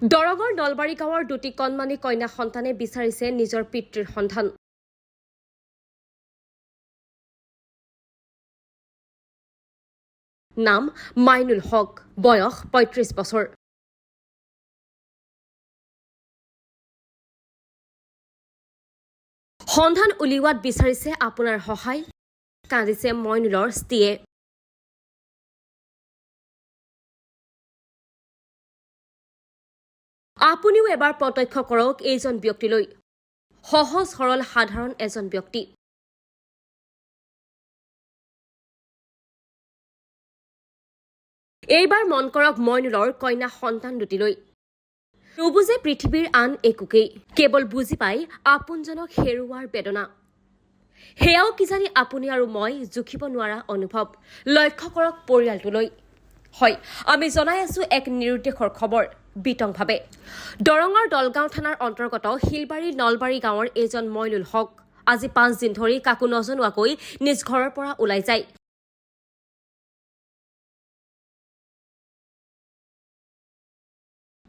দৰঙৰ নলবাৰী গাঁৱৰ দুটি কণমানি কন্যা সন্তানে বিচাৰিছে নিজৰ পিতৃৰ সন্ধান। নাম মাইনুল হক, বয়স ৩৫ বছৰ। সন্ধান উলিওৱাত বিচাৰিছে আপোনাৰ সহায়, কান্দিছে মইনুলৰ স্ত্ৰীয়ে। আপুনিও এবাৰ প্ৰত্যক্ষ কৰক এইজন ব্যক্তিলৈ। সহজ সৰল সাধাৰণ এজন ব্যক্তি। এইবাৰ মন কৰক মইনুলৰ কন্যা সন্তান দুটিলৈ। নুবুজে পৃথিৱীৰ আন একোকেই, কেৱল বুজি পাই আপোনজনক হেৰুৱাৰ বেদনা। সেয়াও কিজানি আপুনি আৰু মই জুখিব নোৱাৰা অনুভৱ। লক্ষ্য কৰক পৰিয়ালটোলৈ। হয়, আমি জনাই আছো এক নিৰুদ্দেশৰ খবৰ। বিতংভাৱে দৰঙৰ দলগাঁও থানাৰ অন্তৰ্গত শিলবাৰী নলবাৰী গাঁৱৰ এইজন মইনুল হক আজি ৫ দিন ধৰি কাকো নজনোৱাকৈ নিজ ঘৰৰ পৰা ওলাই যায়।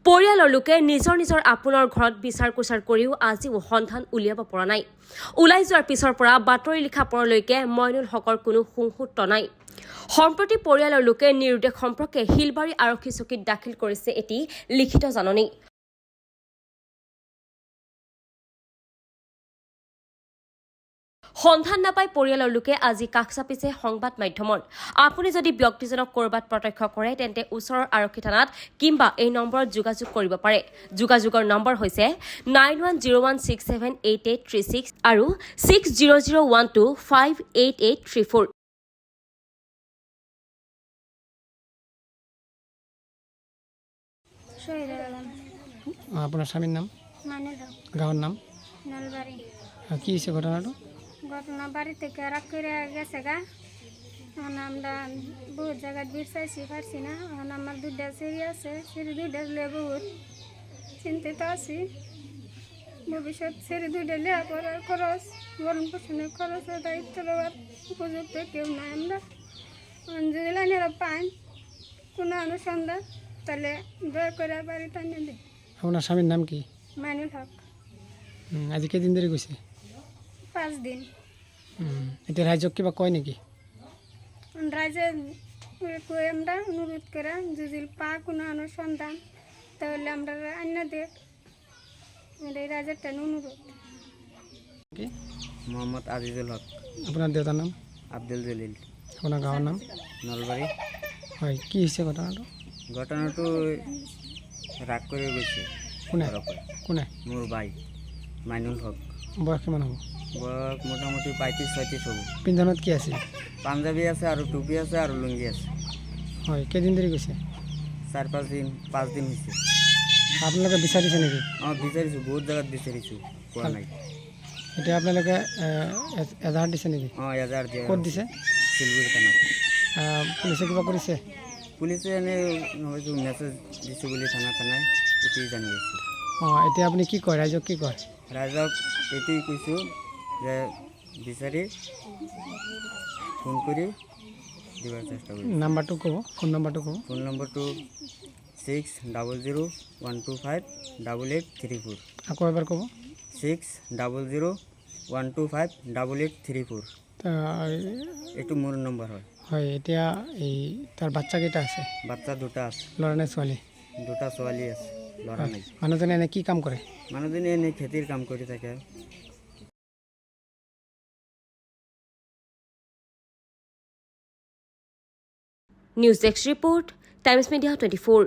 পৰিয়ালৰ লোকে নিজৰ আপোনৰ ঘৰত বিচাৰ কুচাৰ কৰিও আজিও সন্ধান উলিয়াব পৰা নাই। ওলাই যোৱাৰ পিছৰ পৰা বাতৰি লিখা পৰলৈকে মইনুল হকৰ কোনো সুংসুত্ৰ নাই। সম্প্ৰতি পৰিয়ালৰ লোকে নিৰুদ্দেশ সম্পৰ্কে শিলবাৰী আৰক্ষী চকীত দাখিল কৰিছে এটি লিখিত জাননী। সন্ধান নাপাই পৰিয়ালৰ লোকে আজি কাষ চাপিছে সংবাদ মাধ্যমৰ। আপুনি যদি ব্যক্তিজনক ক'ৰবাত প্ৰত্যক্ষ কৰে তেন্তে ওচৰৰ আৰক্ষী থানাত কিংবা এই নম্বৰত যোগাযোগ কৰিব পাৰে। যোগাযোগৰ নম্বৰ হৈছে 9101678836 আৰু 6001258834। আপোনাৰ স্বামীৰ নাম, গাঁৱৰ নাম, নলবাৰী। কি হৈছে ঘটনাটো? ঘটনা বাড়ি থেকে রাগ করে গেছে গা। এখন আমরা বহুত জায়গায় বিচাইছি পারছি না। এখন আমার দুইটা সিঁড়ি আছে, সিঁড়ি দুইটা লিয়ে বহুত চিন্তিত আছি। ভবিষ্যৎ সিঁড়ি দুইটা লিয়া করার খরচ, গরম পোষণের খরচের দায়িত্ব নেওয়ার উপযুক্ত কেউ নাই আমরা। যদি লাইনেরা পান কোনো অনুসন্ধান তাহলে দয়া করে বাড়িটা নিয়ে দিই। আপোনাৰ স্বামীৰ নাম কি? মাইনুল হক। আজি কেইদিন ধৰি গৈছে? 5 দিন। এতিয়া ৰাইজক কিবা কয় নেকি? রাইজে কই আমরা অনুরোধ করে যদি পা কোনো অনুসন্ধান তাহলে আমরা আন্য দেখ এটাই রাইজের টান অনুরোধ। কি? মোহাম্মদ আজিজুল হক। আপোনাৰ দেউতাৰ নাম? আব্দুল জলিল। আপোনাৰ গাঁৱৰ নাম? নলবাৰী। হয়, কি হৈছে ঘটনাটো? ঘটনাটো রাগ করে গেছে। কোনে কোনে? মোর ভাই মাইনুল হক। বয়স কিমান হ'ব? বয়স মোটামুটি 35-36 হ'ব। পিন্ধনত কি আছে? পাঞ্জাবী আছে আৰু টুপি আছে আৰু লুঙ্গি আছে। হয়, কেইদিন ধৰি গৈছে? 4-5 দিন 5 দিন হৈছে। আপোনালোকে বিচাৰিছে নেকি? বিচাৰিছোঁ, বহুত জাগাত বিচাৰিছোঁ, পোৱা নাই। এতিয়া আপোনালোকে এজাহাৰ দিছে নেকি? এজাহাৰ দিয়া। ক'ত দিছে? শিলগুৰি থানাত। পুলিচে কিবা কৰিছে? পুলিচে এনেই হয়তো মেছেজ দিছে বুলি থানাই এইটোৱে জানি আছোঁ। এতিয়া আপুনি কি কয়, ৰাইজক কি কয়? ৰাইজক এইটোৱে কৈছোঁ যে বিচাৰি ফোন কৰি দিবাৰ চেষ্টা কৰি। নাম্বাৰটো ক'ব, ফোন নাম্বাৰটো ক'ব। ফোন নম্বৰটো 6001258834। আকৌ এবাৰ ক'ব। 6001258834। এইটো মোৰ নম্বৰ হয়। হয়, এতিয়া এই তাৰ বাচ্চা কেইটা আছে? বাচ্চা দুটা আছে। ল'ৰা নে ছোৱালী? দুটা ছোৱালী আছে, ল'ৰা নাই। মানুহজনে এনে কি কাম কৰে? মানুহজনে এনেই খেতিৰ কাম কৰি থাকে। News desk report, times media 24।